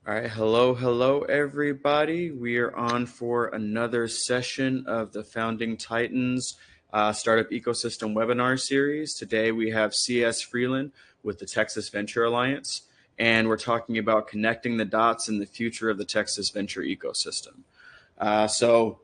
All right, hello, everybody. We are on for another session of the Founding Titans Startup Ecosystem webinar series. Today we have CS Freeland with the Texas Venture Alliance, and we're talking about connecting the dots in the future of the Texas venture ecosystem. So,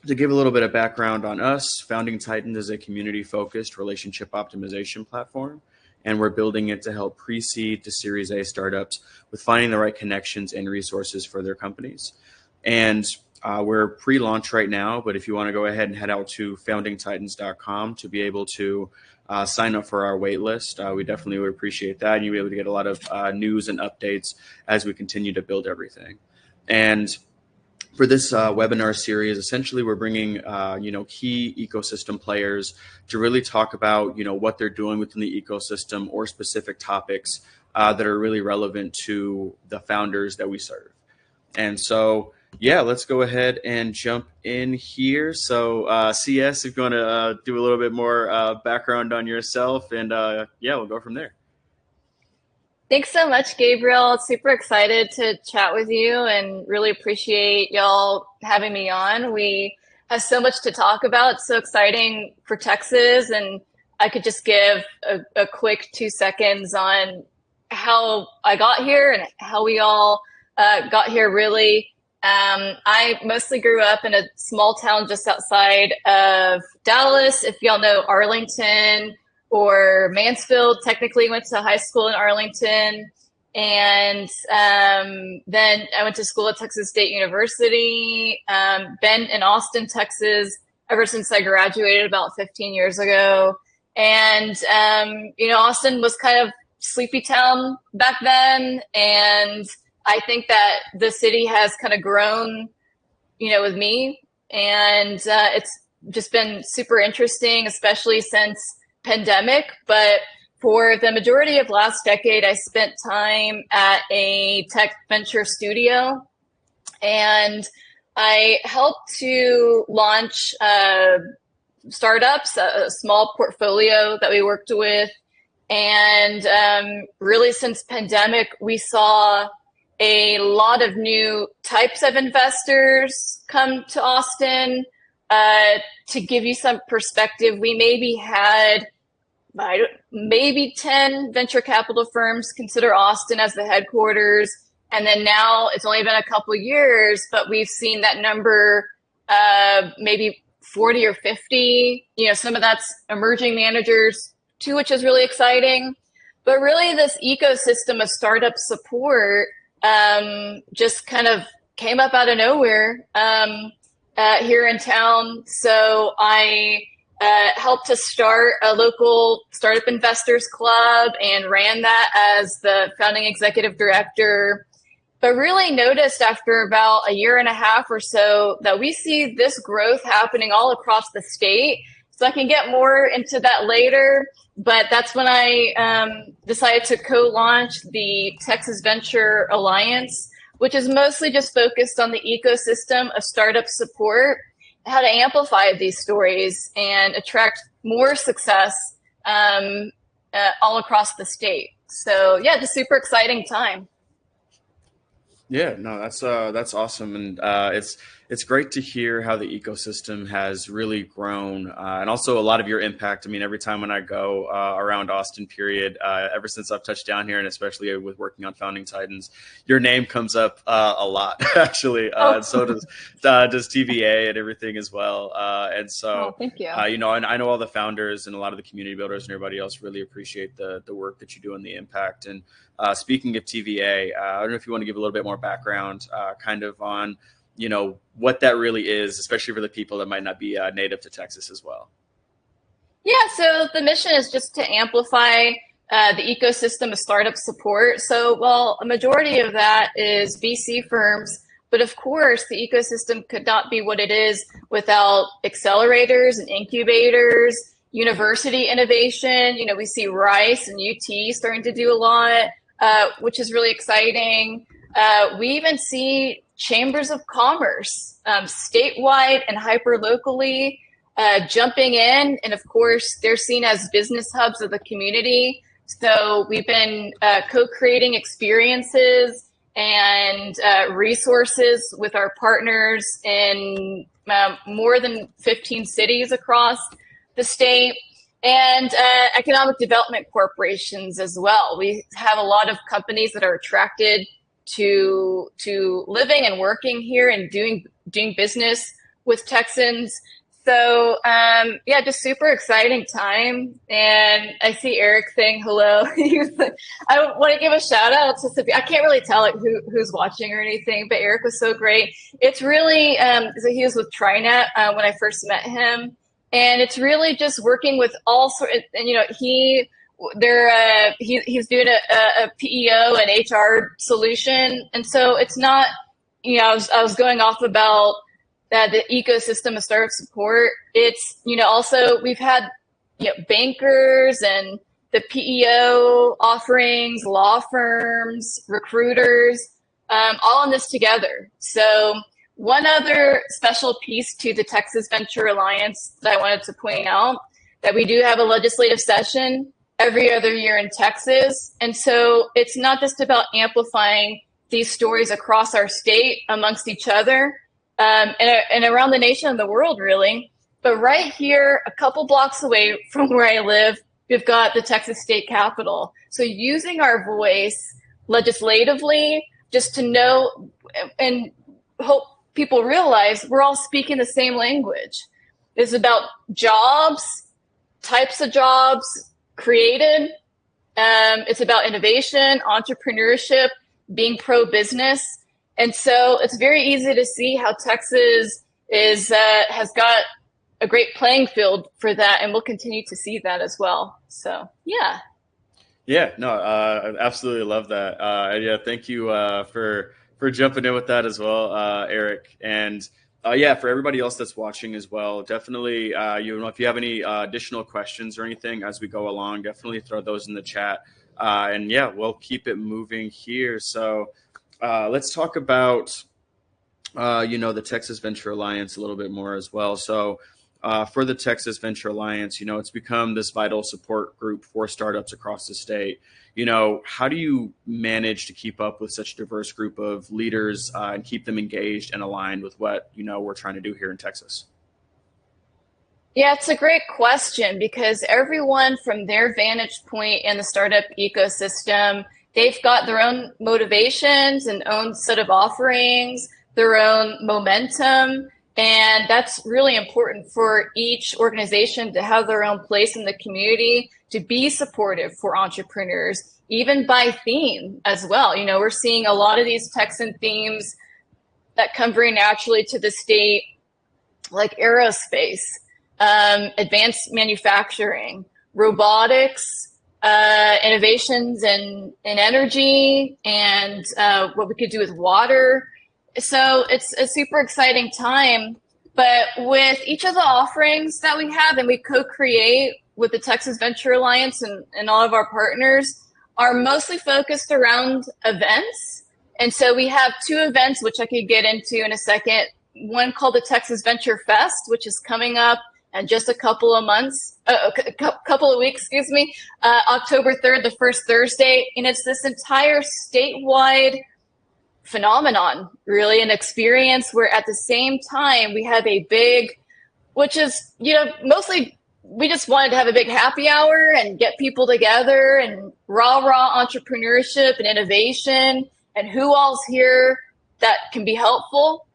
to give a little bit of background on us, Founding Titans is a community-focused relationship optimization platform, and we're building it to help pre-seed to Series A startups with finding the right connections and resources for their companies. And we're pre-launch right now, but if you want to go ahead and head out to foundingtitans.com to be able to sign up for our wait list, we definitely would appreciate that. And you'll be able to get a lot of news and updates as we continue to build everything. And for this webinar series, essentially we're bringing key ecosystem players to really talk about what they're doing within the ecosystem or specific topics that are really relevant to the founders that we serve. And so, yeah, let's go ahead and jump in here. So, CS, if you want to do a little bit more background on yourself, and yeah, we'll go from there. Thanks so much, Gabriel. Super excited to chat with you and really appreciate y'all having me on. We have so much to talk about. It's so exciting for Texas. And I could just give a quick 2 seconds on how I got here and how we all got here, really. I mostly grew up in a small town just outside of Dallas. If y'all know Arlington or Mansfield, technically went to high school in Arlington. And then I went to school at Texas State University, been in Austin, Texas, ever since I graduated about 15 years ago. And, Austin was kind of sleepy town back then. And I think that the city has kind of grown, with me. And it's just been super interesting, especially since pandemic. But for the majority of last decade, I spent time at a tech venture studio, and I helped to launch startups, a small portfolio that we worked with. And really, since pandemic, we saw a lot of new types of investors come to Austin. To give you some perspective, we maybe had maybe 10 venture capital firms consider Austin as the headquarters. And then now it's only been a couple years, but we've seen that number maybe 40 or 50. Some of that's emerging managers too, which is really exciting. But really, this ecosystem of startup support just kind of came up out of nowhere here in town. So I helped to start a local startup investors club and ran that as the founding executive director. But really noticed after about a year and a half or so that we see this growth happening all across the state. So I can get more into that later. But that's when I decided to co-launch the Texas Venture Alliance, which is mostly just focused on the ecosystem of startup support, how to amplify these stories and attract more success all across the state. So yeah, it's a super exciting time. Yeah, no, that's awesome, and it's great to hear how the ecosystem has really grown, and also a lot of your impact. I mean, every time when I go around Austin, period, ever since I've touched down here, and especially with working on Founding Titans, your name comes up a lot actually, and so does TVA and everything as well. And so, thank you. And I know all the founders and a lot of the community builders and everybody else really appreciate the work that you do and the impact. And speaking of TVA, I don't know if you want to give a little bit more background kind of on, what that really is, especially for the people that might not be native to Texas as well. Yeah, so the mission is just to amplify the ecosystem of startup support. So, well, a majority of that is VC firms, but of course, the ecosystem could not be what it is without accelerators and incubators, university innovation. We see Rice and UT starting to do a lot, which is really exciting. We even see chambers of commerce, statewide and hyper locally, jumping in. And of course, they're seen as business hubs of the community. So we've been co-creating experiences and resources with our partners in more than 15 cities across the state, and economic development corporations as well. We have a lot of companies that are attracted to living and working here and doing business with Texans. So yeah, just super exciting time. And I see Eric saying hello. I want to give a shout out to Sophia. I can't really tell like who's watching or anything, but Eric was so great. It's really so he was with TriNet when I first met him, and it's really just working with all sorts. And you know, he's doing a PEO and HR solution, and so it's not. You know, I was going off about the ecosystem of startup support. It's, you know, also we've had, you know, bankers and the PEO offerings, law firms, recruiters, all in this together. So one other special piece to the Texas Venture Alliance that I wanted to point out, that we do have a legislative session every other year in Texas. And so it's not just about amplifying these stories across our state amongst each other, and around the nation and the world, really. But right here, a couple blocks away from where I live, we've got the Texas State Capitol. So using our voice legislatively, just to know and hope people realize we're all speaking the same language. It's about jobs, types of jobs created. It's about innovation, entrepreneurship, being pro-business. And so it's very easy to see how Texas has got a great playing field for that, and we'll continue to see that as well. So, yeah. Yeah, no, I absolutely love that. Yeah, thank you for jumping in with that as well, Eric. And yeah, for everybody else that's watching as well, definitely, you know, if you have any additional questions or anything as we go along, definitely throw those in the chat. And yeah, we'll keep it moving here. So let's talk about, you know, the Texas Venture Alliance a little bit more as well. So for the Texas Venture Alliance, you know, it's become this vital support group for startups across the state. You know, how do you manage to keep up with such a diverse group of leaders and keep them engaged and aligned with what, you know, we're trying to do here in Texas? Yeah, it's a great question, because everyone from their vantage point in the startup ecosystem, they've got their own motivations and own set of offerings, their own momentum. And that's really important for each organization to have their own place in the community, to be supportive for entrepreneurs, even by theme as well. You know, we're seeing a lot of these Texan themes that come very naturally to the state, like aerospace, advanced manufacturing, robotics, innovations in energy, and what we could do with water. So it's a super exciting time. But with each of the offerings that we have and we co-create with the Texas Venture Alliance and all of our partners, are mostly focused around events. And so we have two events, which I could get into in a second. One called the Texas Venture Fest, which is coming up in just a couple of months, couple of weeks, excuse me, October 3rd, the first Thursday. And it's this entire statewide phenomenon, really, an experience where at the same time we have a big, which is, you know, mostly we just wanted to have a big happy hour and get people together and raw entrepreneurship and innovation and who all's here that can be helpful.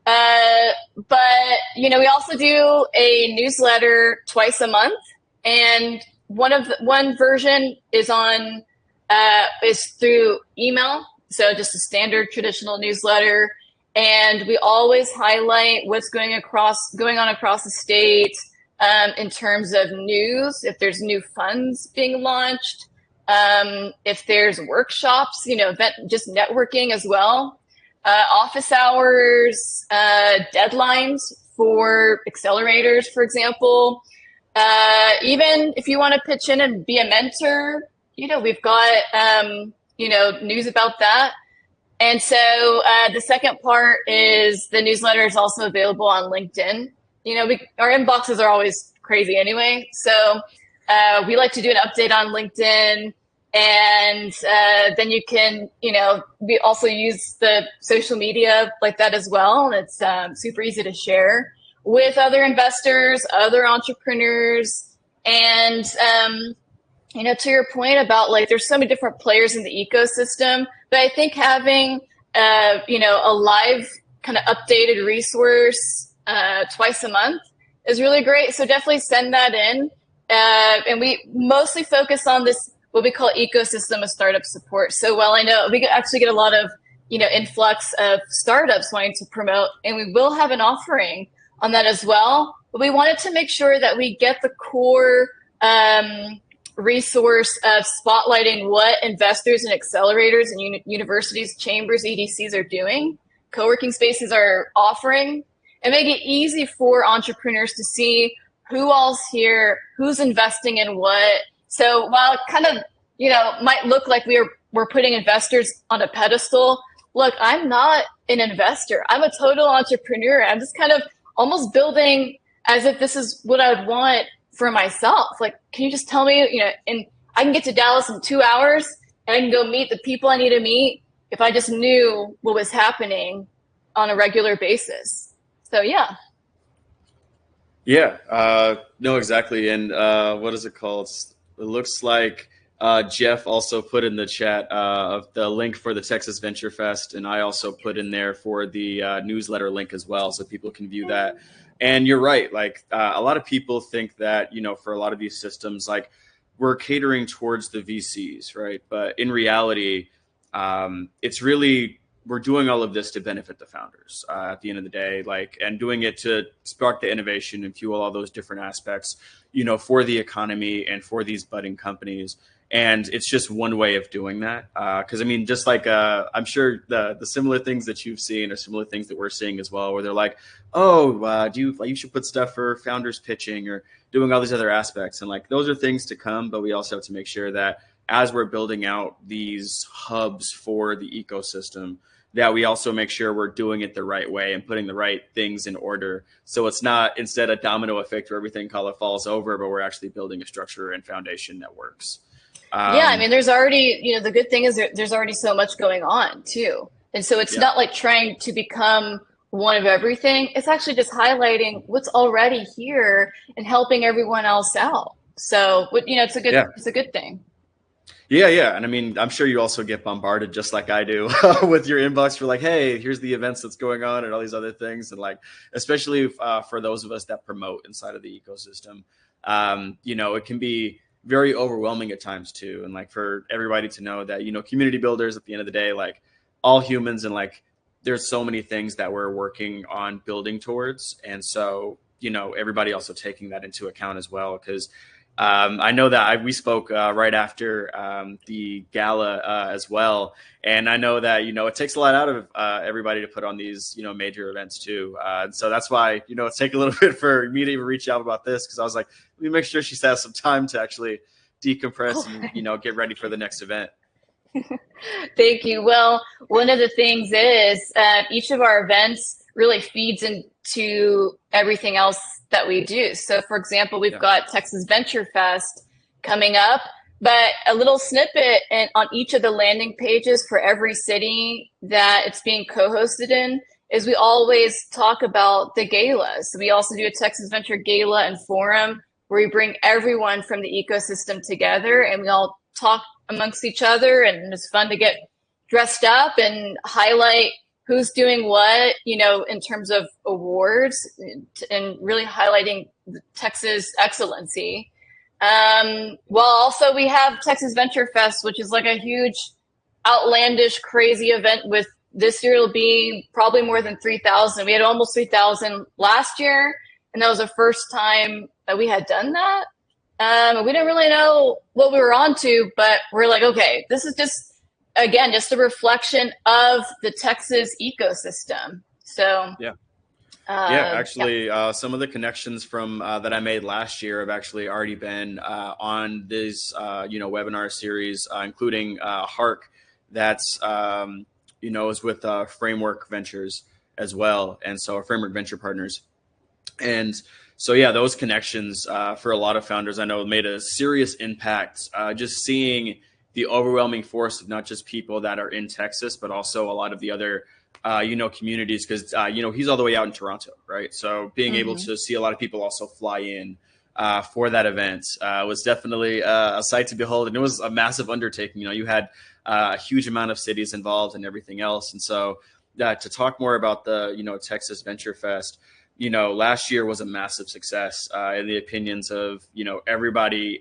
But, you know, we also do a newsletter twice a month, and one version is is through email. So just a standard traditional newsletter. And we always highlight what's going on across the state in terms of news, if there's new funds being launched, if there's workshops, you know, just networking as well, office hours, deadlines for accelerators, for example. Even if you want to pitch in and be a mentor, you know, we've got you know, news about that. And so the second part is the newsletter is also available on LinkedIn. You know, our inboxes are always crazy anyway. So we like to do an update on LinkedIn And then you can, we also use the social media like that as well. And it's super easy to share with other investors, other entrepreneurs. And, to your point about like, there's so many different players in the ecosystem, but I think having, a live kind of updated resource twice a month is really great. So definitely send that in. And we mostly focus on this, what we call ecosystem of startup support. So while I know we actually get a lot of, influx of startups wanting to promote, and we will have an offering on that as well. But we wanted to make sure that we get the core resource of spotlighting what investors and accelerators and universities, chambers, EDCs are doing, co-working spaces are offering, and make it easy for entrepreneurs to see who all's here, who's investing in what. So while it kind of, might look like we're putting investors on a pedestal, look, I'm not an investor. I'm a total entrepreneur. I'm just kind of almost building as if this is what I would want for myself. Like, can you just tell me, and I can get to Dallas in 2 hours and I can go meet the people I need to meet if I just knew what was happening on a regular basis. So, yeah. Yeah, no, exactly. And what is it called? It looks like Jeff also put in the chat of the link for the Texas Venture Fest, and I also put in there for the newsletter link as well, so people can view that. And you're right, like a lot of people think that, for a lot of these systems, like we're catering towards the VCs, right? But in reality, it's really, we're doing all of this to benefit the founders at the end of the day, like, and doing it to spark the innovation and fuel all those different aspects, for the economy and for these budding companies. And it's just one way of doing that. Because I mean, just like I'm sure the similar things that you've seen are similar things that we're seeing as well, where they're like, oh, you should put stuff for founders pitching or doing all these other aspects. And like, those are things to come, but we also have to make sure that as we're building out these hubs for the ecosystem, that we also make sure we're doing it the right way and putting the right things in order. So it's not instead a domino effect where everything kind of falls over, but we're actually building a structure and foundation that works. Yeah, I mean, there's already, the good thing is there's already so much going on too. And so it's not like trying to become one of everything. It's actually just highlighting what's already here and helping everyone else out. So, it's a good thing. Yeah. And I mean, I'm sure you also get bombarded just like I do with your inbox for like, hey, here's the events that's going on and all these other things. And like, especially for those of us that promote inside of the ecosystem, it can be very overwhelming at times too. And like for everybody to know that, community builders at the end of the day, like all humans, and like there's so many things that we're working on building towards. And so, everybody also taking that into account as well, because I know that we spoke right after the gala as well. And I know that, it takes a lot out of everybody to put on these, major events too. So that's why, it's taken a little bit for me to even reach out about this, because I was like, let me make sure she has some time to actually decompress and, get ready for the next event. Thank you. Well, one of the things is each of our events really feeds into everything else that we do. So for example, we've got Texas Venture Fest coming up, but a little snippet on each of the landing pages for every city that it's being co-hosted in is we always talk about the galas. So we also do a Texas Venture Gala and Forum where we bring everyone from the ecosystem together and we all talk amongst each other, and it's fun to get dressed up and highlight who's doing what, in terms of awards and really highlighting Texas excellency. Well, also we have Texas Venture Fest, which is like a huge, outlandish, crazy event with this year it'll be probably more than 3,000. We had almost 3,000 last year, and that was the first time that we had done that. We didn't really know what we were on to, but we're like, okay, this is just a reflection of the Texas ecosystem. So actually, some of the connections from that I made last year have actually already been on this webinar series, including Hark, that's is with Framework Ventures as well, and so Framework Venture Partners. And so, those connections for a lot of founders I know made a serious impact. Just seeing the overwhelming force of not just people that are in Texas, but also a lot of the other communities, because he's all the way out in Toronto, right? So being able to see a lot of people also fly in for that event was definitely a sight to behold, and it was a massive undertaking. You had a huge amount of cities involved and everything else, and so to talk more about the Texas Venture Fest. Last year was a massive success in the opinions of everybody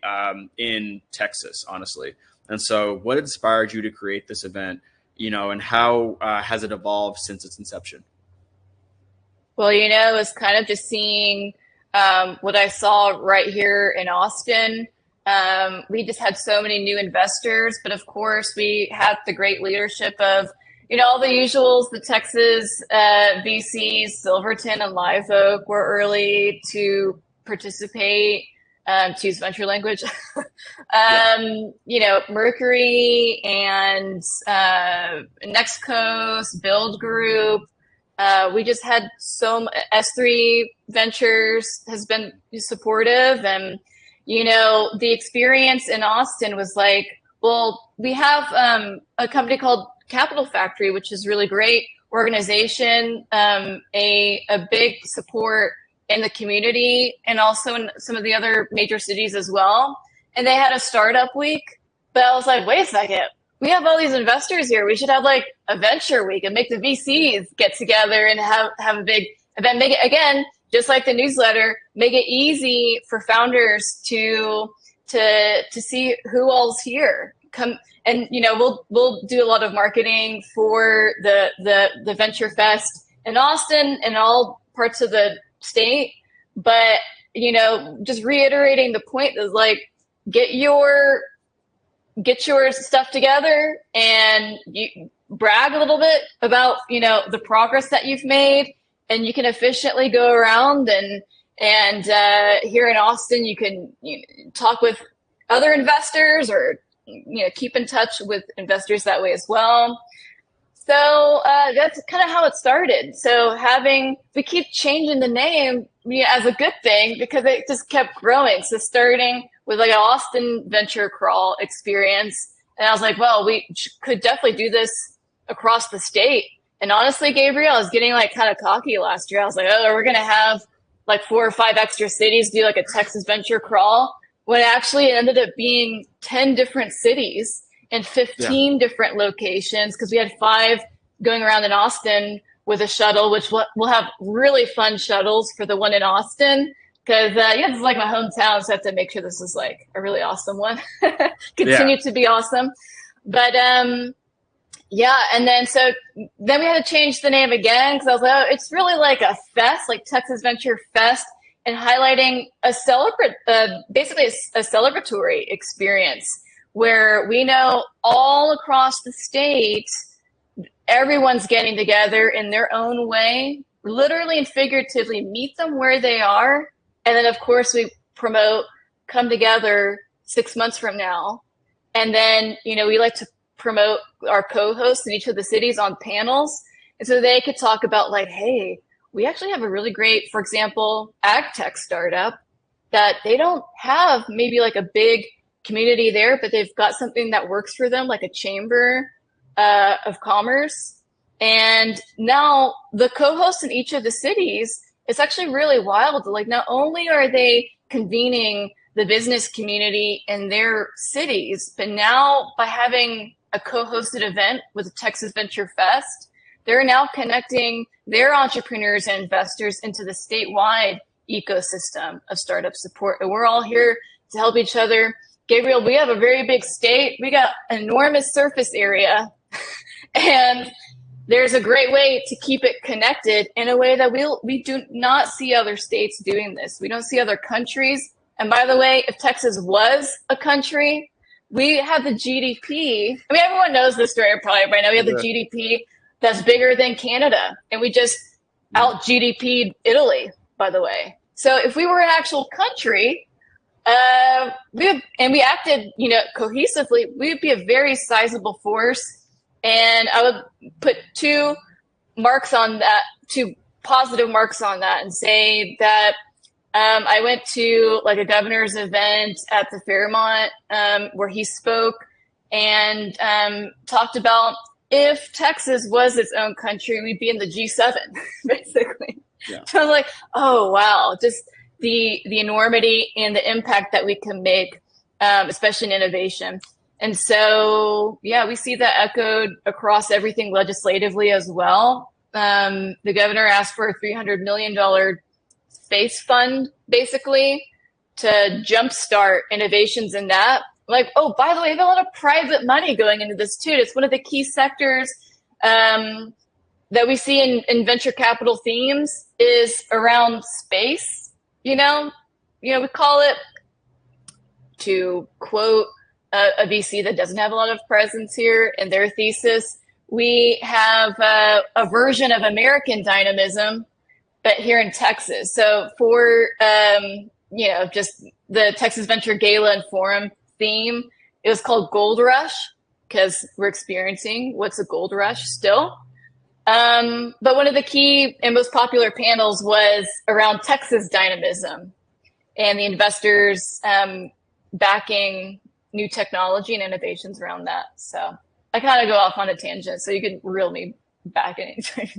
in Texas, honestly. And so, what inspired you to create this event? And how has it evolved since its inception? Well, it was kind of just seeing what I saw right here in Austin. We just had so many new investors, but of course, we had the great leadership of all the usuals. The Texas VCs, Silverton and Live Oak, were early to participate. To use venture language, Mercury and Next Coast, Build Group. We just had S3 Ventures has been supportive, and the experience in Austin was like, well, we have a company called Capital Factory, which is really great organization, a big support in the community and also in some of the other major cities as well. And they had a startup week, but I was like, wait a second, we have all these investors here. We should have like a venture week and make the VCs get together and have a big event. Make it, again, just like the newsletter, make it easy for founders to see who all's here. Come and we'll do a lot of marketing for the Venture Fest in Austin and all parts of the state, but just reiterating the point is like, get your stuff together and you brag a little bit about the progress that you've made, and you can efficiently go around and here in Austin you can talk with other investors or keep in touch with investors that way as well. So that's kind of how it started. So we keep changing the name as a good thing because it just kept growing. So starting with like an Austin venture crawl experience. And I was like, well, we could definitely do this across the state. And honestly, Gabriel, I was getting like kind of cocky last year. I was like, oh, we're going to have like 4 or 5 extra cities do like a Texas venture crawl, when actually it ended up being 10 different cities and 15 different locations, because we had 5 going around in Austin with a shuttle, which we'll have really fun shuttles for the one in Austin, because this is like my hometown, so I have to make sure this is like a really awesome one. Continue to be awesome. But and then we had to change the name again, because I was like, oh, it's really like a fest, like Texas Venture Fest, and highlighting basically a celebratory experience where we know all across the state, everyone's getting together in their own way, literally and figuratively meet them where they are. And then, of course, we promote come together 6 months from now. And then, we like to promote our co-hosts in each of the cities on panels. And so they could talk about like, hey, we actually have a really great, for example, ag tech startup that they don't have maybe like a big community there, but they've got something that works for them, like a chamber of commerce. And now the co-hosts in each of the cities, it's actually really wild. Like, not only are they convening the business community in their cities, but now by having a co-hosted event with the Texas Venture Fest, they're now connecting their entrepreneurs and investors into the statewide ecosystem of startup support. And we're all here to help each other. Gabriel, we have a very big state. We got an enormous surface area. And there's a great way to keep it connected in a way that we do not see other states doing this. We don't see other countries. And by the way, if Texas was a country, we have the GDP. I mean, everyone knows this story probably by now. We have the GDP that's bigger than Canada. And we just out GDP'd Italy, by the way. So if we were an actual country, we acted, cohesively, we would be a very sizable force. And I would put 2 positive marks on that and say that I went to like a governor's event at the Fairmont where he spoke, and talked about if Texas was its own country, we'd be in the G7, basically. Yeah. So I was like, oh, wow, just the enormity and the impact that we can make, especially in innovation. And so, yeah, we see that echoed across everything legislatively as well. The governor asked for a $300 million space fund, basically, to jumpstart innovations in that. Like, oh, by the way, we have a lot of private money going into this too. It's one of the key sectors that we see in venture capital themes is around space. We call it, to quote a VC that doesn't have a lot of presence here in their thesis, we have a version of American dynamism, but here in Texas. So for just the Texas Venture Gala and Forum theme, it was called Gold Rush because we're experiencing what's a gold rush still. But one of the key and most popular panels was around Texas dynamism and the investors backing new technology and innovations around that. So I kind of go off on a tangent, so you can reel me back in anything.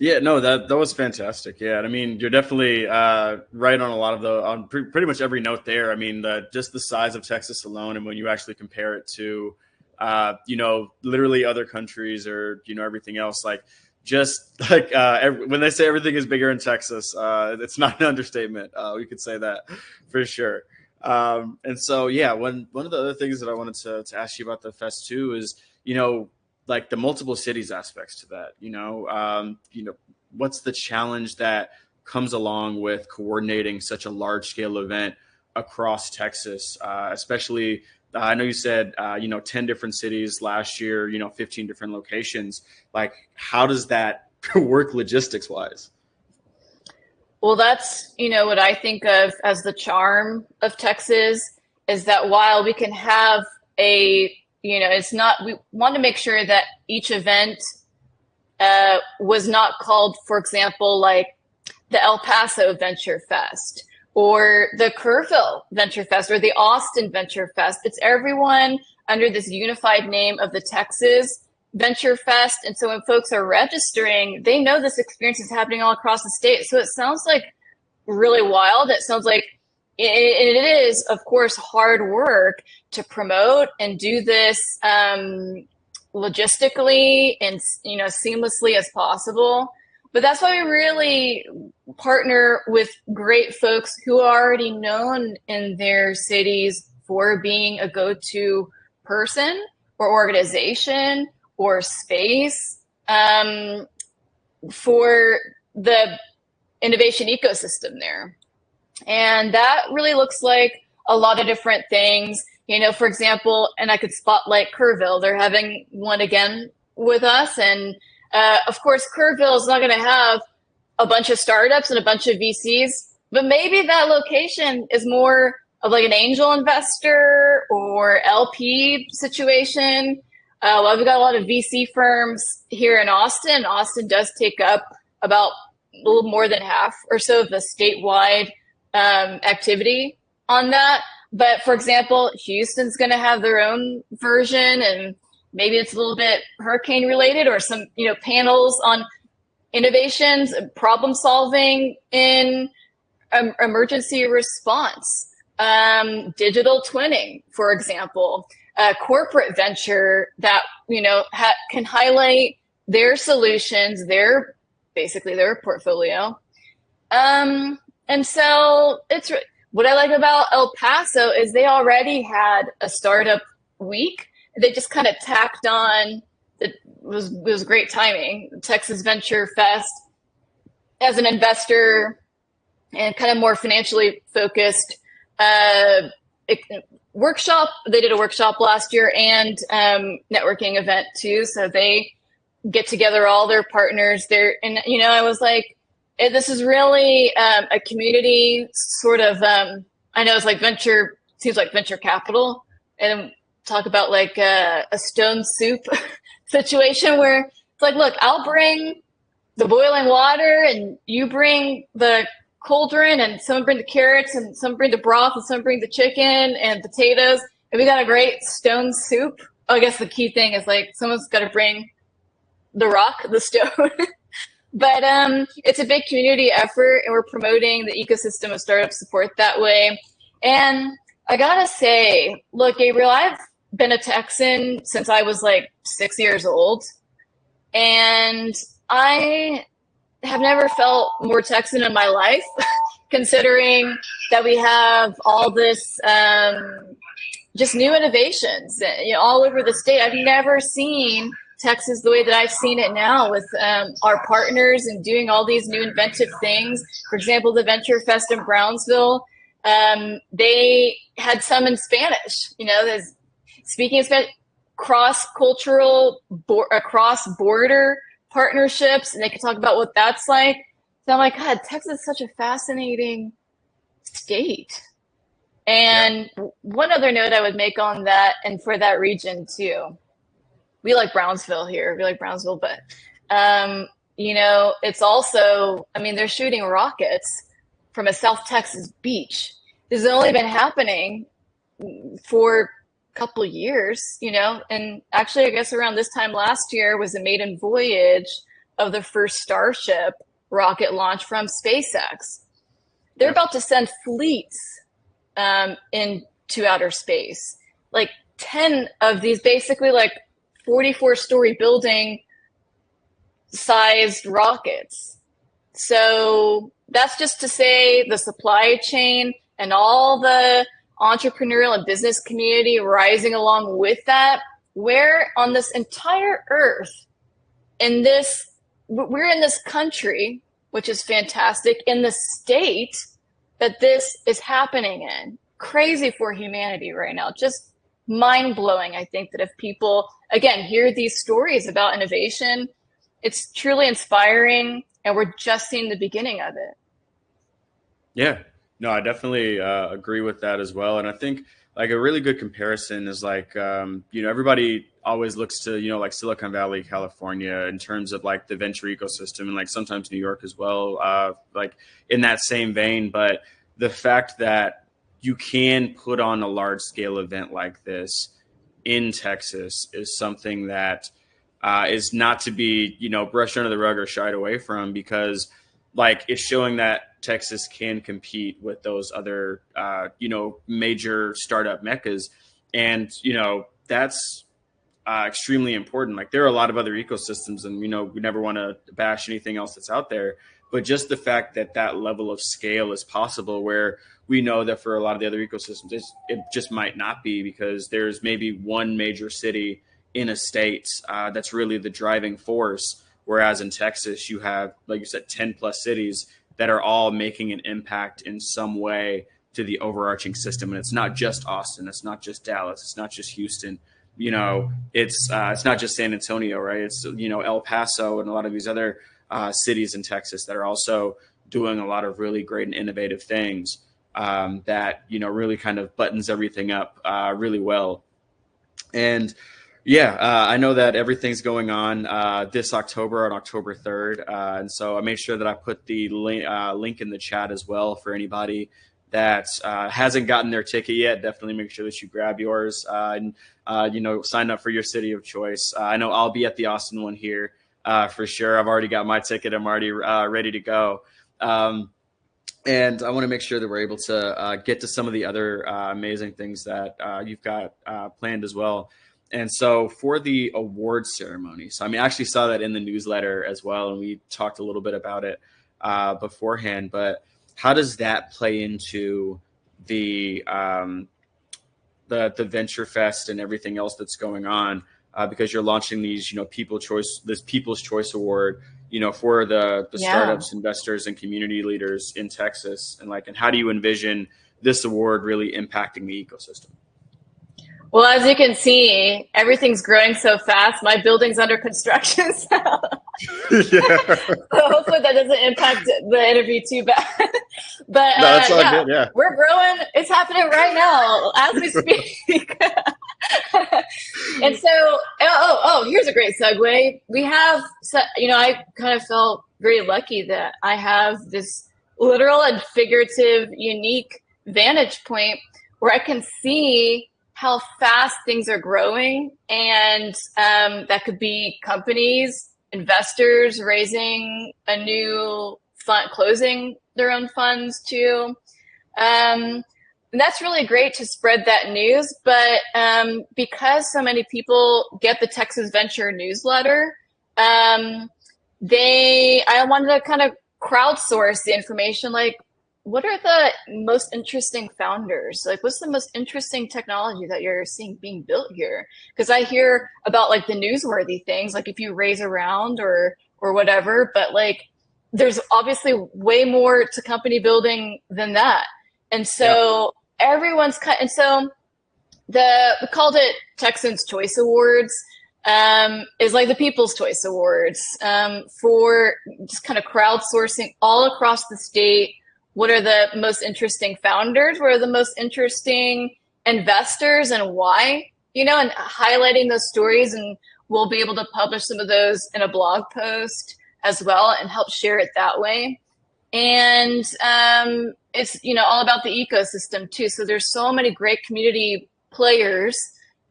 Yeah, no, that was fantastic. Yeah, I mean, you're definitely right on a lot of on pretty much every note there. I mean, just the size of Texas alone, and when you actually compare it to, literally other countries or everything else, like just like when they say everything is bigger in Texas, it's not an understatement. We could say that for sure. And so, yeah, one of the other things that I wanted to ask you about the fest too is, like the multiple cities aspects to that, what's the challenge that comes along with coordinating such a large scale event across Texas, especially, I know you said, 10 different cities last year, 15 different locations. Like, how does that work logistics wise? Well, that's, what I think of as the charm of Texas is that while we can have we want to make sure that each event was not called, for example, like the El Paso Venture Fest or the Kerrville Venture Fest or the Austin Venture Fest. It's everyone under this unified name of the Texas Venture Fest. And so when folks are registering, they know this experience is happening all across the state. So it sounds like really wild. It sounds like it is, of course, hard work to promote and do this logistically and seamlessly as possible. But that's why we really partner with great folks who are already known in their cities for being a go-to person or organization or space for the innovation ecosystem there. And that really looks like a lot of different things. For example, and I could spotlight Kerrville. They're having one again with us. And of course, Kerrville is not going to have a bunch of startups and a bunch of VCs, but maybe that location is more of like an angel investor or LP situation. Well, we've got a lot of VC firms here in Austin. Austin does take up about a little more than half or so of the statewide activity on that. But for example, Houston's going to have their own version, and maybe it's a little bit hurricane related or some, panels on innovations, problem solving in emergency response, digital twinning, for example, corporate venture that, can highlight their solutions, basically their portfolio. And so it's what I like about El Paso is they already had a startup week. They just kind of tacked on. It was great timing. Texas Venture Fest as an investor and kind of more financially focused workshop. They did a workshop last year and networking event too. So they get together all their partners there. And, I was like, this is really a community sort of, I know it's like seems like venture capital, and talk about like a stone soup situation where it's like, look, I'll bring the boiling water and you bring the cauldron and someone bring the carrots and someone bring the broth and someone bring the chicken and potatoes. And we got a great stone soup. Oh, I guess the key thing is like someone's got to bring the rock, the stone. But it's a big community effort, and we're promoting the ecosystem of startup support that way. And I gotta say, look, Gabriel, I've been a Texan since I was like 6 years old, and I have never felt more Texan in my life, considering that we have all this just new innovations, all over the state. I've never seen Texas the way that I've seen it now with our partners and doing all these new inventive things. For example, the Venture Fest in Brownsville, they had some in Spanish, there's speaking of Spanish, cross-cultural, cross-border partnerships, and they could talk about what that's like. So I'm like, God, Texas is such a fascinating state. And one other note I would make on that, and for that region too, we like Brownsville here. We like Brownsville, but it's also, they're shooting rockets from a South Texas beach. This has only been happening for a couple of years, and actually, I guess around this time last year was the maiden voyage of the first Starship rocket launch from SpaceX. They're about to send fleets into outer space, like 10 of these, basically like 44-story building sized rockets. So that's just to say the supply chain and all the entrepreneurial and business community rising along with that. Where on this entire earth, we're in this country, which is fantastic, in the state that this is happening in. Crazy for humanity right now. Just mind-blowing. I think that if people, again, hear these stories about innovation, it's truly inspiring, and we're just seeing the beginning of it. Yeah, no, I definitely agree with that as well. And I think like a really good comparison is like, everybody always looks to, like Silicon Valley, California, in terms of like the venture ecosystem, and like sometimes New York as well, like in that same vein. But the fact that you can put on a large scale event like this in Texas is something that is not to be, brushed under the rug or shied away from, because like it's showing that Texas can compete with those other, major startup meccas. And, that's extremely important. Like there are a lot of other ecosystems, and, we never want to bash anything else that's out there. But just the fact that that level of scale is possible, where we know that for a lot of the other ecosystems, it just might not be, because there's maybe one major city in a state that's really the driving force. Whereas in Texas, you have, like you said, 10 plus cities that are all making an impact in some way to the overarching system. And it's not just Austin. It's not just Dallas. It's not just Houston. It's not just San Antonio, right? It's, El Paso and a lot of these other cities in Texas that are also doing a lot of really great and innovative things that, really kind of buttons everything up really well. And I know that everything's going on this October, on October 3rd. And so I made sure that I put the link in the chat as well for anybody that hasn't gotten their ticket yet. Definitely make sure that you grab yours and sign up for your city of choice. I know I'll be at the Austin one here for sure. I've already got my ticket. I'm already ready to go. And I want to make sure that we're able to get to some of the other amazing things that you've got planned as well. And so for the awards ceremony, I actually saw that in the newsletter as well, and we talked a little bit about it beforehand, but how does that play into the Venture Fest and everything else that's going on? Because you're launching these, People's Choice Award, for the startups, investors, and community leaders in Texas, and how do you envision this award really impacting the ecosystem? Well, as you can see, everything's growing so fast. My building's under construction. So hopefully that doesn't impact the interview too bad. But no, that's all good. Yeah, we're growing. It's happening right now as we speak. And so, here's a great segue. We have, I kind of felt very lucky that I have this literal and figurative, unique vantage point where I can see how fast things are growing. And that could be companies, investors raising a new fund, closing their own funds too. And that's really great to spread that news. But because so many people get the Texas Venture newsletter, I wanted to kind of crowdsource the information. Like, what are the most interesting founders? Like, what's the most interesting technology that you're seeing being built here? Because I hear about like the newsworthy things, like if you raise a round or whatever, but like there's obviously way more to company building than that. And so everyone's cut. And so we called it Texans Choice Awards. Is like the People's Choice Awards for just kind of crowdsourcing all across the state. What are the most interesting founders? What are the most interesting investors and why? You know, and highlighting those stories. And we'll be able to publish some of those in a blog post as well and help share it that way. And it's, you know, all about the ecosystem too. So there's so many great community players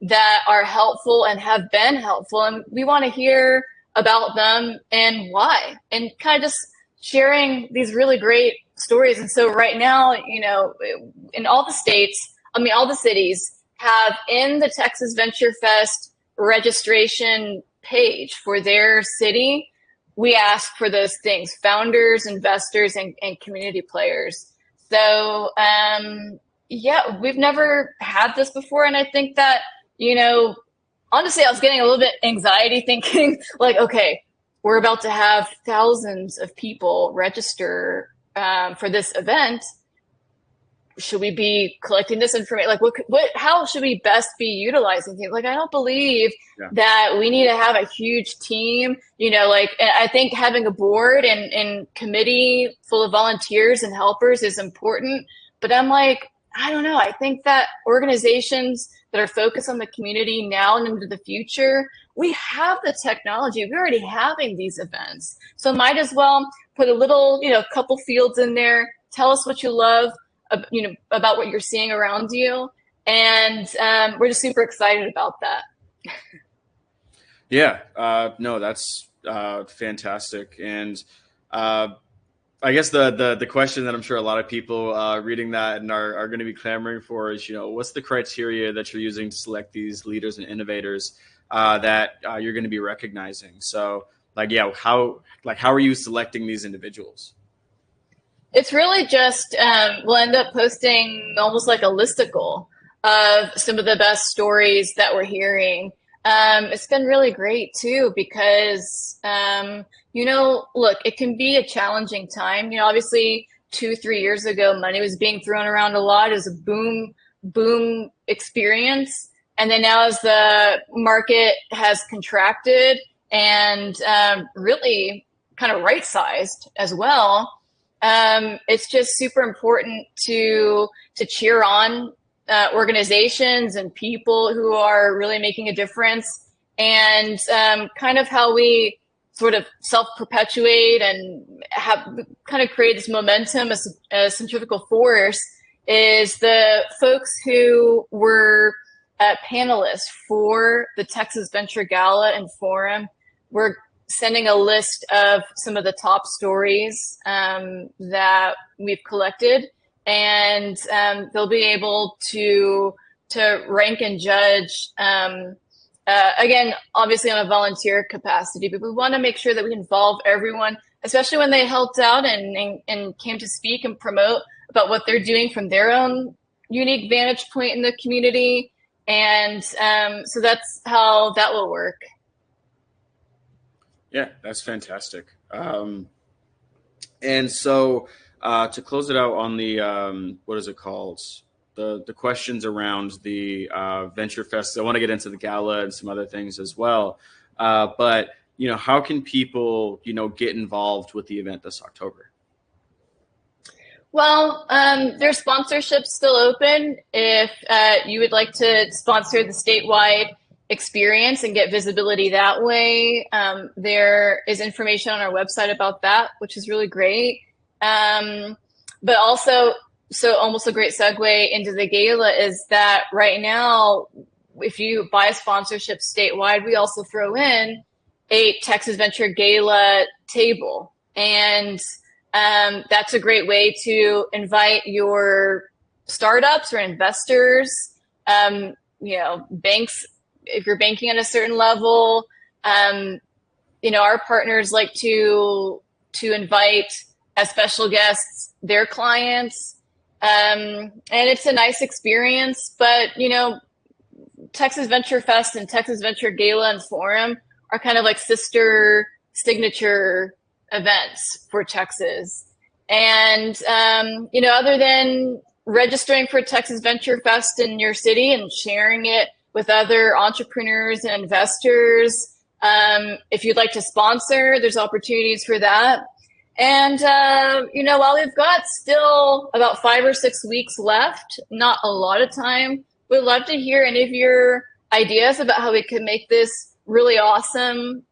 that are helpful and have been helpful. And we want to hear about them and why, and kind of just sharing these really great stories. And so right now, you know, in all the states, I mean, all the cities have in the Texas Venture Fest registration page for their city, we ask for those things: founders, investors, and community players. So, yeah, we've never had this before. And I think that, you know, honestly, I was getting a little bit anxiety thinking like, okay, we're about to have thousands of people register for this event. Should we be collecting this information? Like, how should we best be utilizing things? Like, I don't believe that we need to have a huge team, you know, like, I think having a board and committee full of volunteers and helpers is important. But I'm like, I don't know. I think that organizations that are focused on the community now and into the future, we have the technology. We're already having these events. So might as well put a little, you know, couple fields in there. Tell us what you love, you know, about what you're seeing around you. And we're just super excited about that. Yeah, no, that's fantastic. And I guess the question that I'm sure a lot of people reading that and are going to be clamoring for is, you know, what's the criteria that you're using to select these leaders and innovators that you're going to be recognizing? So, like, yeah, how are you selecting these individuals? It's really just, we'll end up posting almost like a listicle of some of the best stories that we're hearing. It's been really great too, because, you know, look, it can be a challenging time. You know, obviously 2-3 years ago, money was being thrown around a lot. It was a boom experience. And then now as the market has contracted and really kind of right-sized as well, it's just super important to cheer on organizations and people who are really making a difference. And kind of how we sort of self-perpetuate and have kind of create this momentum as a centrifugal force is the folks who were panelists for the Texas Venture Gala and Forum. We're sending a list of some of the top stories that we've collected, and they'll be able to rank and judge, again, obviously on a volunteer capacity, but we want to make sure that we involve everyone, especially when they helped out and came to speak and promote about what they're doing from their own unique vantage point in the community. And so that's how that will work. Yeah, that's fantastic. And so to close it out on the, what is it called? The questions around the Venture Fest. I want to get into the gala and some other things as well. But, you know, how can people, you know, get involved with the event this October? Well, there's sponsorships still open. If you would like to sponsor the statewide experience and get visibility that way, there is information on our website about that, which is really great. But also, so almost a great segue into the gala is that right now, if you buy a sponsorship statewide, we also throw in a Texas Venture Gala table. And that's a great way to invite your startups or investors, banks, if you're banking at a certain level. Our partners like to invite as special guests their clients. And it's a nice experience, but Texas Venture Fest and Texas Venture Gala and Forum are kind of like sister signature events for Texas. And, other than registering for Texas Venture Fest in your city and sharing it with other entrepreneurs and investors, if you'd like to sponsor, there's opportunities for that. And, while we've got still about 5 or 6 weeks left, not a lot of time, we'd love to hear any of your ideas about how we can make this really awesome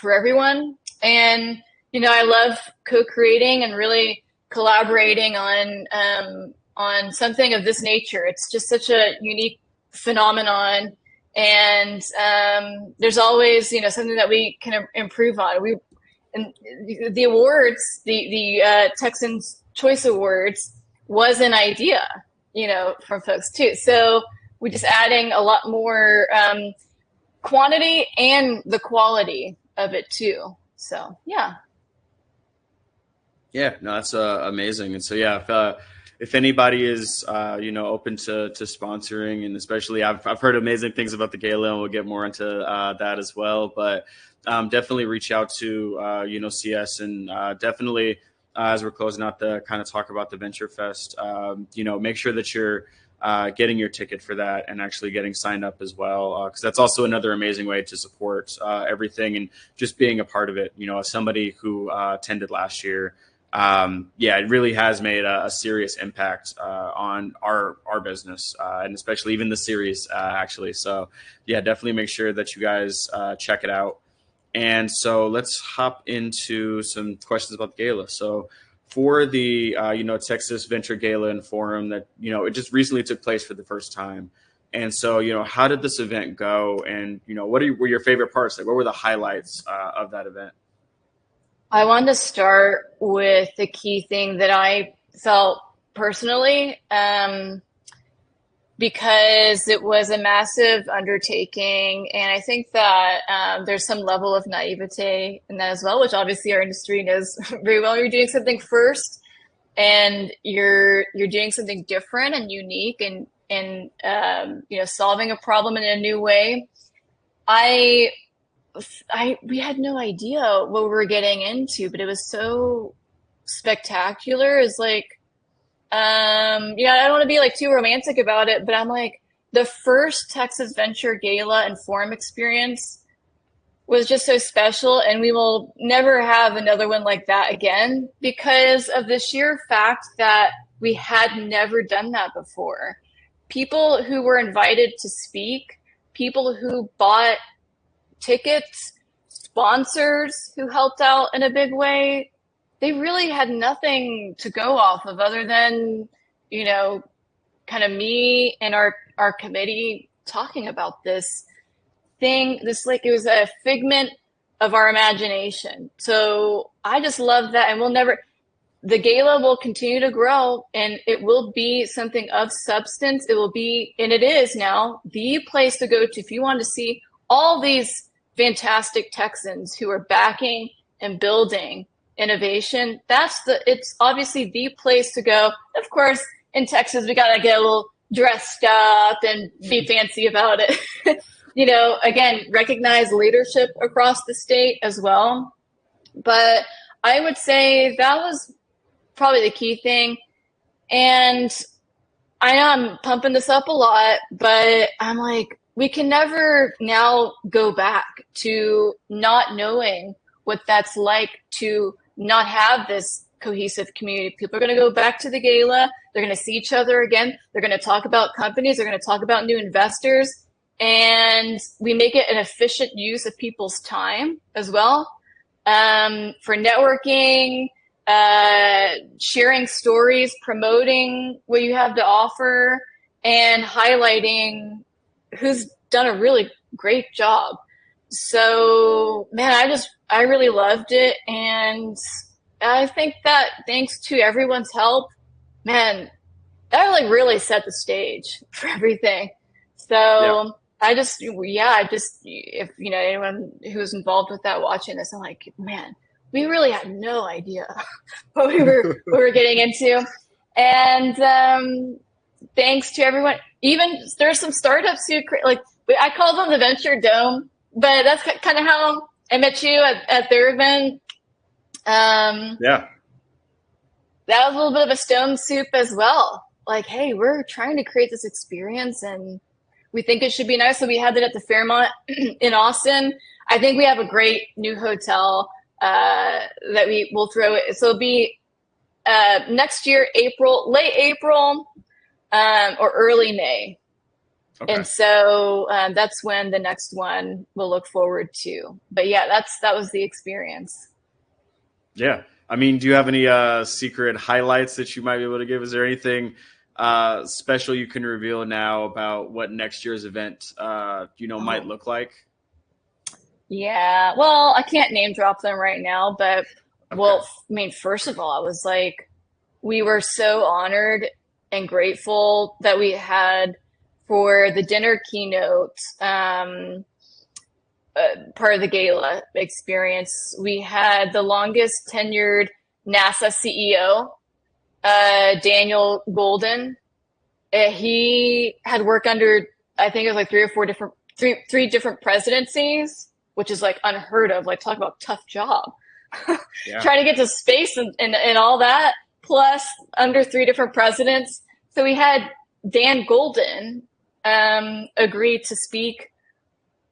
for everyone. And, I love co-creating and really collaborating on something of this nature. It's just such a unique phenomenon. And there's always, something that we can improve on. And the awards, the Texans Choice Awards was an idea, from folks too. So we're just adding a lot more quantity and the quality of it too. So, yeah. Yeah, no, that's amazing. And so, yeah, if anybody is, open to sponsoring, and especially I've heard amazing things about the gala, and we'll get more into that as well. But definitely reach out to, CS, and definitely as we're closing out the kind of talk about the Venture Fest, make sure that you're getting your ticket for that and actually getting signed up as well. Because that's also another amazing way to support everything and just being a part of it. As somebody who attended last year, it really has made a serious impact on our business and especially even the series actually. So yeah, definitely make sure that you guys check it out. And so let's hop into some questions about the gala. So for the Texas Venture Gala and Forum that it just recently took place for the first time. And so how did this event go? And what were your favorite parts? Like, what were the highlights of that event? I wanted to start with the key thing that I felt personally, because it was a massive undertaking. And I think that there's some level of naivete in that as well, which obviously our industry knows very well. You're doing something first and you're doing something different and unique and solving a problem in a new way. We had no idea what we were getting into, but it was so spectacular. It's like, I don't want to be like too romantic about it, but I'm like, the first Texas Venture Gala and Forum experience was just so special, and we will never have another one like that again because of the sheer fact that we had never done that before. People who were invited to speak, people who bought tickets, sponsors who helped out in a big way, they really had nothing to go off of other than, kind of me and our committee talking about this thing. It was a figment of our imagination. So I just love that. And the gala will continue to grow, and it will be something of substance. It will be, and it is now, the place to go to if you want to see all these fantastic Texans who are backing and building innovation. It's obviously the place to go. Of course, in Texas, we got to get a little dressed up and be fancy about it. Again, recognize leadership across the state as well. But I would say that was probably the key thing. And I know I'm pumping this up a lot, but I'm like, we can never now go back to not knowing what that's like to not have this cohesive community. People are going to go back to the gala. They're going to see each other again. They're going to talk about companies. They're going to talk about new investors. And we make it an efficient use of people's time as well, for networking, sharing stories, promoting what you have to offer, and highlighting who's done a really great job. So, man, I really loved it. And I think that thanks to everyone's help, man, that like really set the stage for everything. Yeah. So if anyone who's involved with that watching this, I'm like, man, we really had no idea what we were getting into. And thanks to everyone. Even there's some startups who like I call them the Venture Dome, but that's kind of how I met you at their event. Yeah. That was a little bit of a stone soup as well. Like, hey, we're trying to create this experience and we think it should be nice. So we had that at the Fairmont in Austin. I think we have a great new hotel that we will throw it. So it'll be next year, late April, or early May. Okay. And so that's when the next one we'll look forward to. But yeah, that was the experience. Yeah. I mean, do you have any secret highlights that you might be able to give? Is there anything special you can reveal now about what next year's event, might look like? Yeah. Well, I can't name drop them right now, but well, I mean, first of all, I was like, we were so honored and grateful that we had for the dinner keynote part of the gala experience. We had the longest tenured NASA CEO, Daniel Golden. He had worked under, I think it was like three different presidencies, which is like unheard of. Like, talk about tough job. Yeah. Trying to get to space and all that, plus under 3 different presidents. So we had Dan Golden agree to speak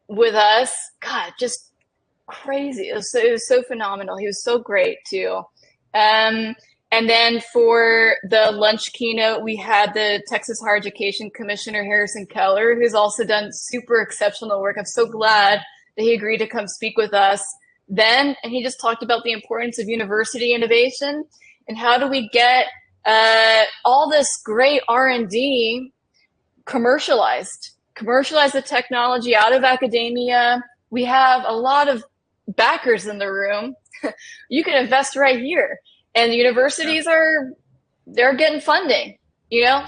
with us. God, just crazy. It was so phenomenal. He was so great too. And then for the lunch keynote, we had the Texas Higher Education Commissioner, Harrison Keller, who's also done super exceptional work. I'm so glad that he agreed to come speak with us then. And he just talked about the importance of university innovation and how do we get all this great R&D commercialize the technology out of academia. We have a lot of backers in the room. You can invest right here. And the universities they're getting funding,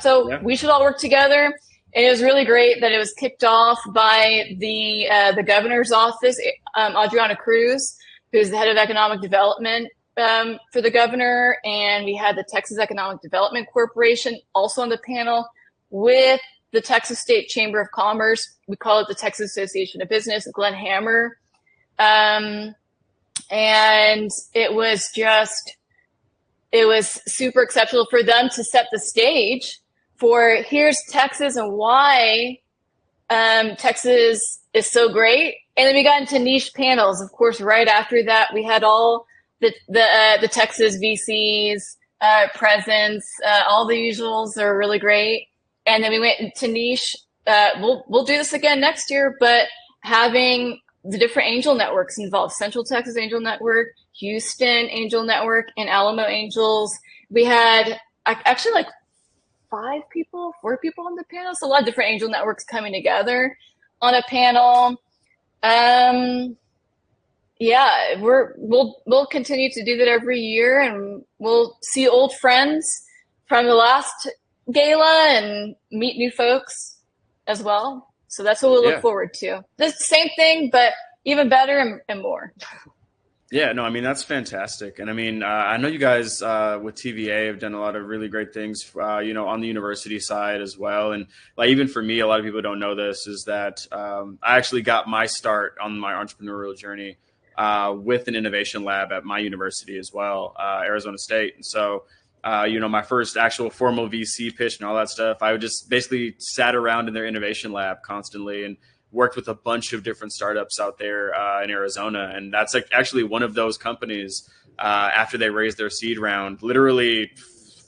so we should all work together. And it was really great that it was kicked off by the governor's office, Adriana Cruz, who's the head of economic development for the governor. And we had the Texas Economic Development Corporation also on the panel with the Texas State Chamber of Commerce. We call it the Texas Association of Business, Glenn Hammer. And it was super exceptional for them to set the stage for here's Texas and why Texas is so great. And then we got into niche panels. Of course, right after that, we had all the Texas VCs presence, all the usuals are really great. And then we went into niche. We'll do this again next year, but having the different angel networks involved: Central Texas Angel Network, Houston Angel Network, and Alamo Angels. We had actually like 4 people on the panel. So a lot of different angel networks coming together on a panel. We'll continue to do that every year, and we'll see old friends from the last gala and meet new folks as well. So that's what we'll look forward to. The same thing, but even better and more. Yeah, no, I mean, that's fantastic. And I mean, I know you guys with TVA have done a lot of really great things, on the university side as well. And like, even for me, a lot of people don't know this, is that I actually got my start on my entrepreneurial journey with an innovation lab at my university as well, Arizona State. And so, my first actual formal VC pitch and all that stuff, I would just basically sat around in their innovation lab constantly and worked with a bunch of different startups out there in Arizona. And that's actually one of those companies after they raised their seed round, literally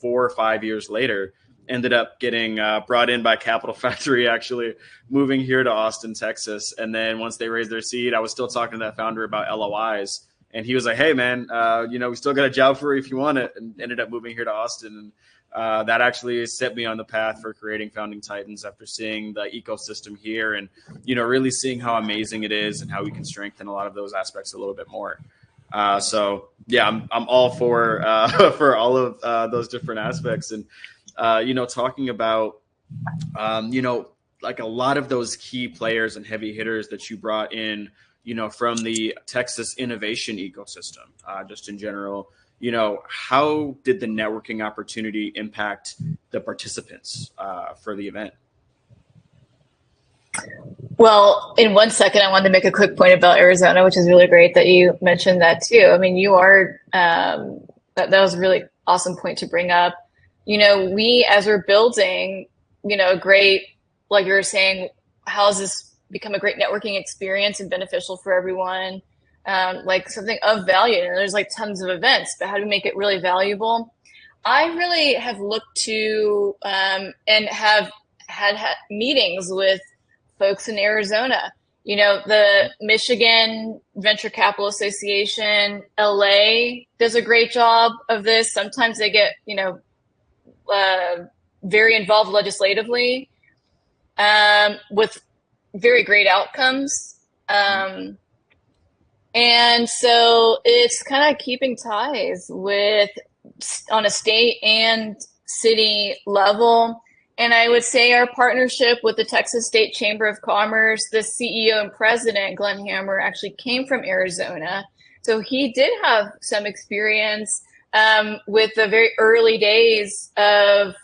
4 or 5 years later, ended up getting brought in by Capital Factory, actually moving here to Austin, Texas. And then once they raised their seed, I was still talking to that founder about LOIs. And he was like, hey, man, we still got a job for you if you want it, and ended up moving here to Austin. And that actually set me on the path for creating Founding Titans after seeing the ecosystem here and, really seeing how amazing it is and how we can strengthen a lot of those aspects a little bit more. So yeah, I'm all for for all of those different aspects. And, talking about, like a lot of those key players and heavy hitters that you brought in, from the Texas innovation ecosystem, just in general, how did the networking opportunity impact the participants for the event? Well, in 1 second, I wanted to make a quick point about Arizona, which is really great that you mentioned that too. I mean, you are, that was a really awesome point to bring up. We, as we're building, great, like you were saying, how has this become a great networking experience and beneficial for everyone? Like something of value. And there's like tons of events, but how do we make it really valuable? I really have looked to and have had meetings with folks in Arizona, the Michigan Venture Capital Association, LA does a great job of this. Sometimes they get, very involved legislatively with very great outcomes. And so it's kind of keeping ties with on a state and city level. And I would say our partnership with the Texas State Chamber of Commerce, the CEO and president, Glenn Hammer, actually came from Arizona. So he did have some experience with the very early days of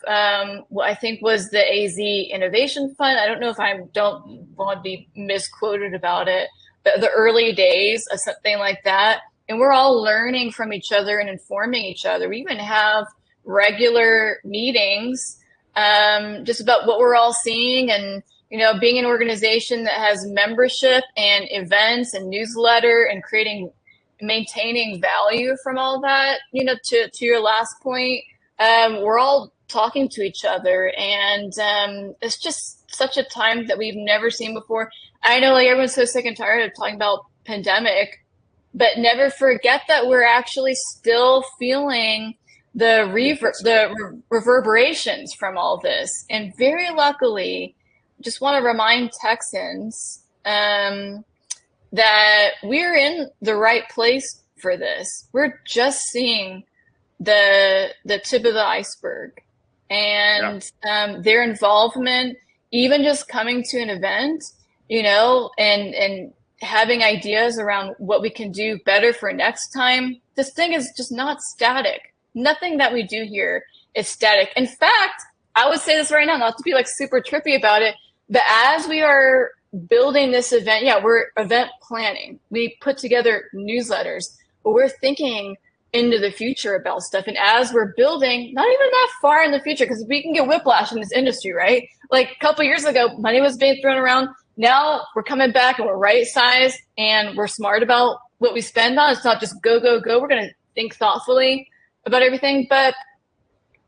what I think was the AZ Innovation Fund. I don't know if I don't want to be misquoted about it, but the early days of something like that. And we're all learning from each other and informing each other. We even have regular meetings just about what we're all seeing, and being an organization that has membership and events and newsletter and maintaining value from all that, to your last point, we're all talking to each other, and it's just such a time that we've never seen before. I know, like, everyone's so sick and tired of talking about pandemic, but never forget that we're actually still feeling the reverberations from all this. And very luckily, just want to remind Texans that we're in the right place for this. We're just seeing the tip of the iceberg, and their involvement, even just coming to an event, and having ideas around what we can do better for next time. This thing is just not static. Nothing that we do here is static. In fact, I would say this right now, not to be like super trippy about it, but as we are building this event, we're event planning. We put together newsletters, but we're thinking into the future about stuff. And as we're building, not even that far in the future, because we can get whiplash in this industry, right? Like a couple of years ago, money was being thrown around. Now we're coming back and we're right sized and we're smart about what we spend on. It's not just go, go, go. We're going to think thoughtfully about everything. But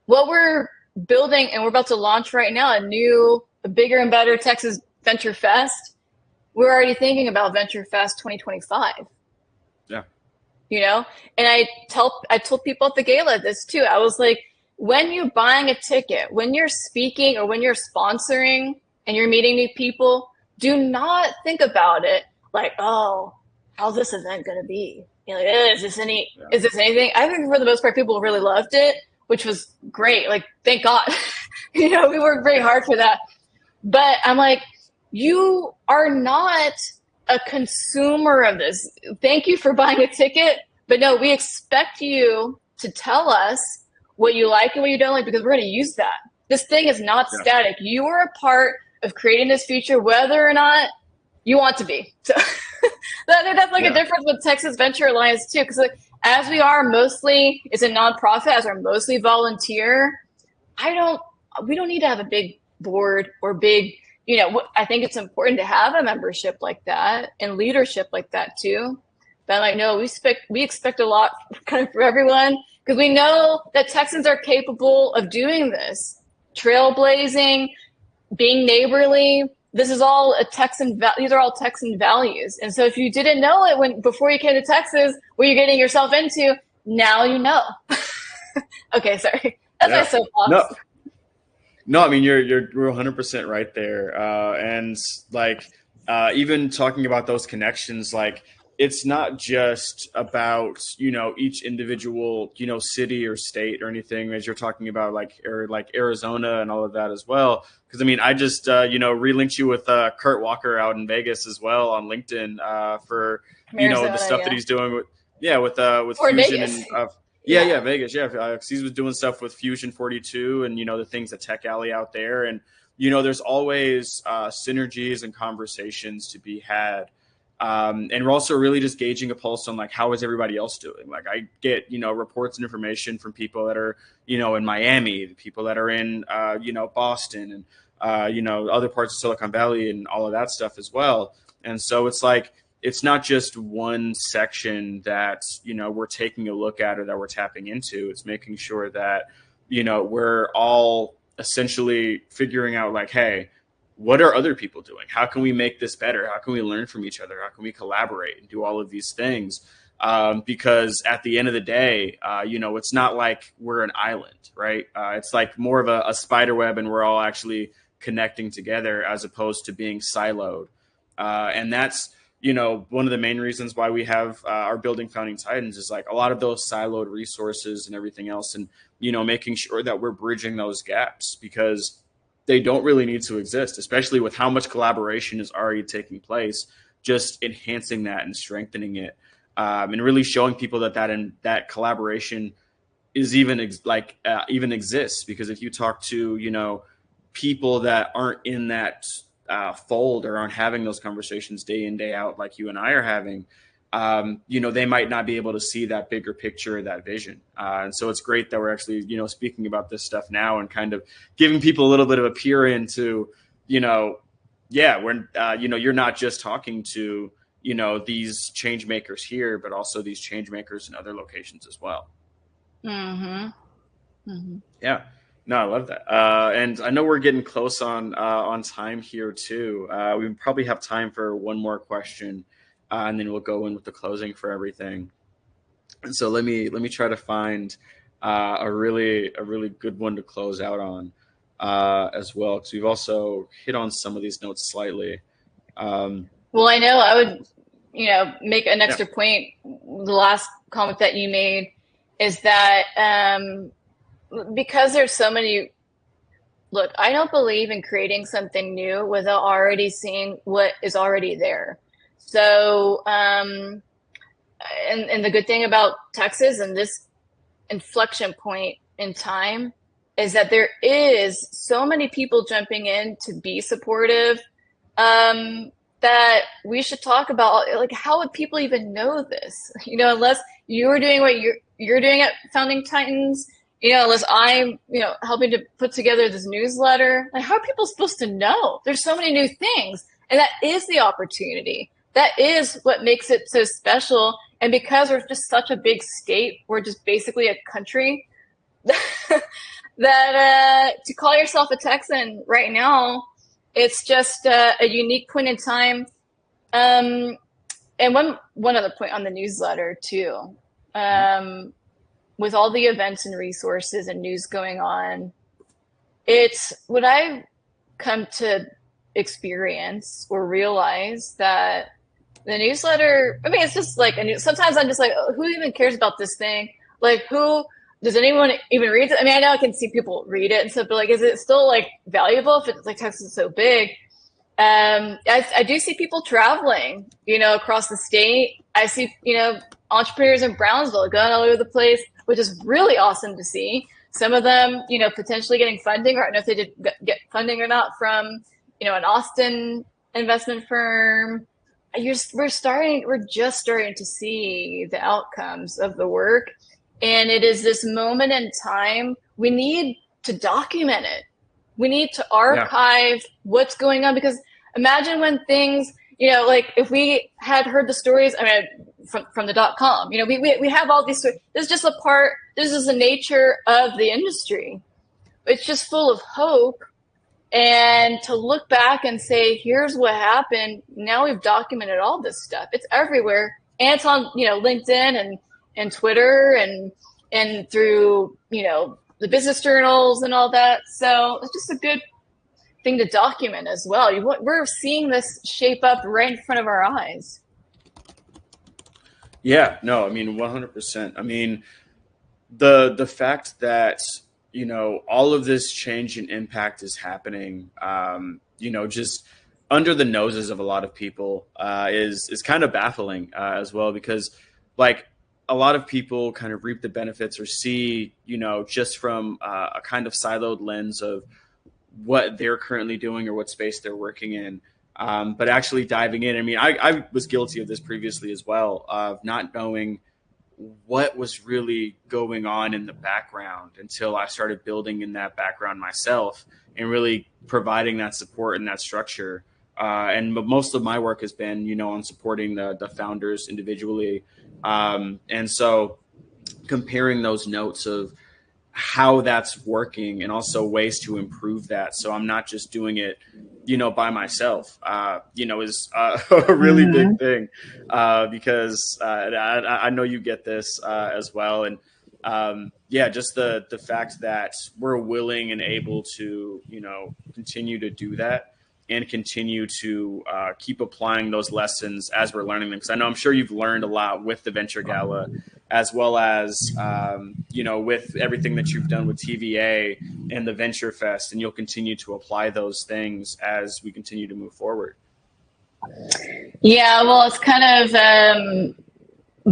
what we're building, and we're about to launch right now, a bigger and better Texas Venture Fest. We're already thinking about Venture Fest 2025. Yeah. And I told people at the gala this too. I was like, when you're buying a ticket, when you're speaking or when you're sponsoring and you're meeting new people, do not think about it like, oh, how's this event going to be? Is this anything? I think for the most part, people really loved it, which was great. Like, thank God, we worked very hard for that. But I'm like, you are not a consumer of this. Thank you for buying a ticket. But no, we expect you to tell us what you like and what you don't like, because we're going to use that. This thing is not static. You are a part of creating this future, whether or not you want to be. So that's like a difference with Texas Venture Alliance too, because as we are mostly, it's a nonprofit, as we're mostly volunteer, we don't need to have a big board or big, I think it's important to have a membership like that and leadership like that too. But I'm like, no, we expect a lot kind of for everyone, because we know that Texans are capable of doing this, trailblazing, being neighborly, this is all these are all Texan values. And so if you didn't know it before you came to Texas, what you're getting yourself into, now you know. Okay, sorry. That's my Yeah. soapbox. No, no, I mean you're 100% right there, and like even talking about those connections, like it's not just about each individual city or state or anything, as you're talking about like Arizona and all of that as well. Because I mean, I just relinked you with Kurt Walker out in Vegas as well on LinkedIn for From the Arizona, stuff that yeah. he's doing with Or Fusion Vegas. and Yeah. Vegas. Yeah, 'cause he was doing stuff with Fusion 42 and the things at Tech Alley out there, and there's always synergies and conversations to be had. And we're also really just gauging a pulse on like how is everybody else doing. Like I get reports and information from people that are in Miami, people that are in Boston, and other parts of Silicon Valley and all of that stuff as well. And so it's like it's not just one section that we're taking a look at or that we're tapping into. It's making sure that we're all essentially figuring out like, hey, what are other people doing? How can we make this better? How can we learn from each other? How can we collaborate and do all of these things? Because at the end of the day, it's not like we're an island, right? It's like more of a spider web, and we're all actually connecting together as opposed to being siloed. And that's one of the main reasons why we have our building Founding Titans is like a lot of those siloed resources and everything else, and making sure that we're bridging those gaps because they don't really need to exist, especially with how much collaboration is already taking place. Just enhancing that and strengthening it, and really showing people that collaboration is even even exists. Because if you talk to people that aren't in that fold or aren't having those conversations day in day out like you and I are having, they might not be able to see that bigger picture, that vision. And so it's great that we're actually speaking about this stuff now and kind of giving people a little bit of a peer into we're you're not just talking to these change makers here, but also these change makers in other locations as well. Mm-hmm. Mm-hmm. Yeah. No, I love that. And I know we're getting close on time here too. We probably have time for one more question, and then we'll go in with the closing for everything. And so let me try to find a really good one to close out on as well, because we've also hit on some of these notes slightly. Well, I know I would make an extra point. The last comment that you made is that because there's so many, look, I don't believe in creating something new without already seeing what is already there. So, and the good thing about Texas and this inflection point in time is that there is so many people jumping in to be supportive, that we should talk about, like, how would people even know this? Unless you're doing what you're doing at Founding Titans, unless I'm, helping to put together this newsletter, like, how are people supposed to know? There's so many new things, and that is the opportunity. That is what makes it so special. And because we're just such a big state, we're just basically a country, that to call yourself a Texan right now, it's just a unique point in time. And one other point on the newsletter too. With all the events and resources and news going on, it's what I've come to experience or realize that the newsletter, I mean, it's just like, sometimes I'm just like, oh, who even cares about this thing? Like, does anyone even read it? I mean, I know I can see people read it and stuff, but like, is it still like valuable if it's like Texas is so big? I do see people traveling, across the state. I see, entrepreneurs in Brownsville going all over the place, which is really awesome to see. Some of them, potentially getting funding, or I don't know if they did get funding or not from, an Austin investment firm. We're just starting to see the outcomes of the work. And it is this moment in time, we need to document it. We need to archive what's going on, because imagine when things, like if we had heard the stories, I mean, from the .com, we have all these, this is just this is the nature of the industry. It's just full of hope. And to look back and say, here's what happened. Now we've documented all this stuff. It's everywhere. And it's on, LinkedIn and Twitter and through, the business journals and all that. So it's just a good thing to document as well. We're seeing this shape up right in front of our eyes. Yeah, no, I mean, 100%. I mean, the fact that, all of this change and impact is happening, just under the noses of a lot of people, is kind of baffling, as well, because like a lot of people kind of reap the benefits or see, just from a kind of siloed lens of what they're currently doing or what space they're working in. But actually diving in, I mean, I was guilty of this previously as well, of not knowing what was really going on in the background until I started building in that background myself and really providing that support and that structure. And most of my work has been, on supporting the founders individually. And so comparing those notes of how that's working and also ways to improve that. So I'm not just doing it, by myself, is a really big thing, because I know you get this as well. And just the fact that we're willing and able to, continue to do that and continue to keep applying those lessons as we're learning them. Because I'm sure you've learned a lot with the Venture Gala, as well as, with everything that you've done with TVA and the Venture Fest, and you'll continue to apply those things as we continue to move forward. Yeah, well, it's kind of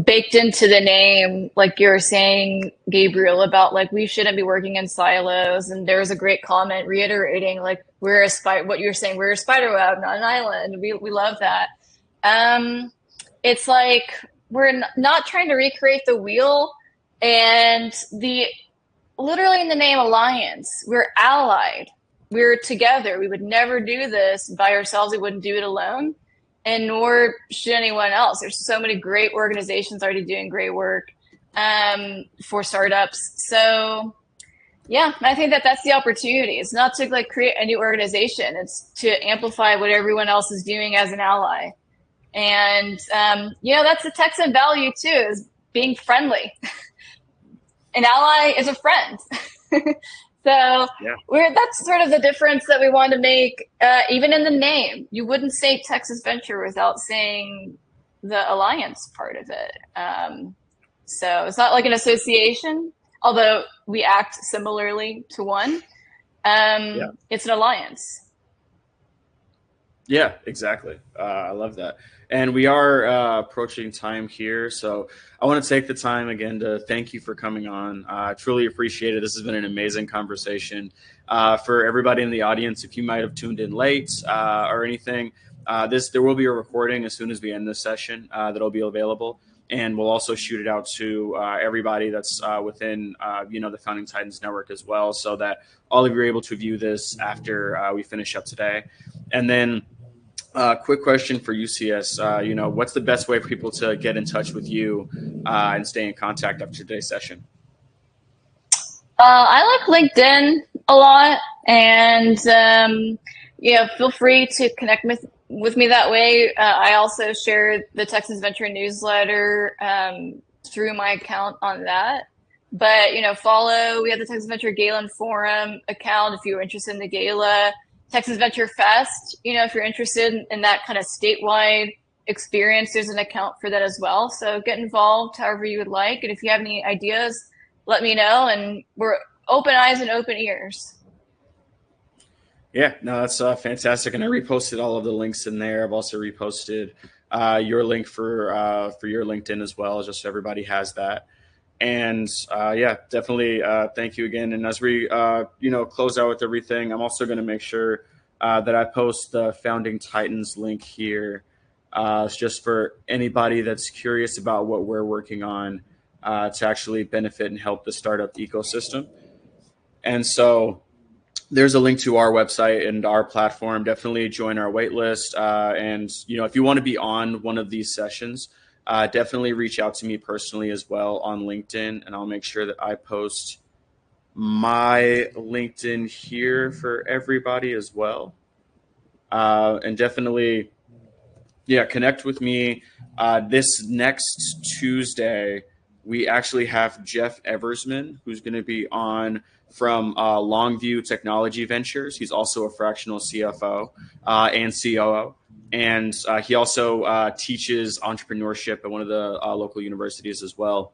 baked into the name, like you were saying, Gabriel, about like we shouldn't be working in silos. And there was a great comment reiterating like what you're saying, we're a spider web, not an island. We love that. It's like we're not trying to recreate the wheel, and literally in the name alliance, we're allied. We're together. We would never do this by ourselves. We wouldn't do it alone. And nor should anyone else. There's so many great organizations already doing great work for startups. So yeah, I think that's the opportunity. It's not to like create a new organization. It's to amplify what everyone else is doing as an ally. And that's the Texan value too, is being friendly. An ally is a friend. So that's sort of the difference that we want to make, even in the name. You wouldn't say Texas Venture without saying the alliance part of it. So it's not like an association, although we act similarly to one. It's an alliance. Yeah, exactly. I love that. And we are approaching time here. So I want to take the time again to thank you for coming on. I truly appreciate it. This has been an amazing conversation. For everybody in the audience, if you might have tuned in late or anything, there will be a recording as soon as we end this session that'll be available. And we'll also shoot it out to everybody that's within, the Founding Titans network as well, so that all of you are able to view this after we finish up today. And then quick question for UCS, what's the best way for people to get in touch with you and stay in contact after today's session? I like LinkedIn a lot, and feel free to connect with me that way. I also share the Texas Venture newsletter through my account on that. But, we have the Texas Venture Gala and Forum account if you're interested in the gala. Texas Venture Fest, if you're interested in that kind of statewide experience, there's an account for that as well. So get involved however you would like. And if you have any ideas, let me know. And we're open eyes and open ears. Yeah, no, that's fantastic. And I reposted all of the links in there. I've also reposted your link for your LinkedIn as well, just so everybody has that. And definitely thank you again. And as we close out with everything, I'm also going to make sure that I post the Founding Titans link here, just for anybody that's curious about what we're working on to actually benefit and help the startup ecosystem. And so there's a link to our website and our platform. Definitely join our wait list. And if you want to be on one of these sessions, definitely reach out to me personally as well on LinkedIn, and I'll make sure that I post my LinkedIn here for everybody as well. And definitely, yeah, connect with me. This next Tuesday, we actually have Jeff Eversman, who's going to be on from Longview Technology Ventures. He's also a fractional CFO and COO. And he also teaches entrepreneurship at one of the local universities as well.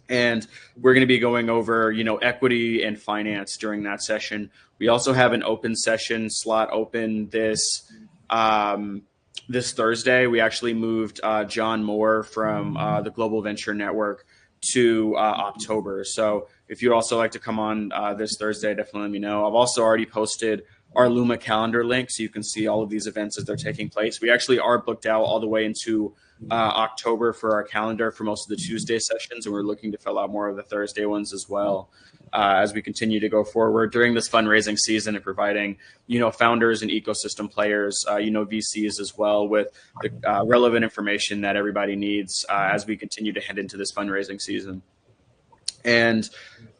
And we're going to be going over, equity and finance during that session. We also have an open session slot open this Thursday. We actually moved John Moore from the Global Venture Network to October. So if you'd also like to come on this Thursday, definitely let me know. I've also already posted our Luma calendar link so you can see all of these events as they're taking place. We actually are booked out all the way into October for our calendar for most of the Tuesday sessions, and we're looking to fill out more of the Thursday ones as well as we continue to go forward during this fundraising season and providing, founders and ecosystem players, VCs as well with the relevant information that everybody needs as we continue to head into this fundraising season. And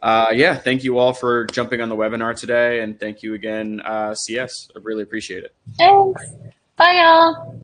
yeah, thank you all for jumping on the webinar today. And thank you again, CS. I really appreciate it. Thanks. Bye, y'all.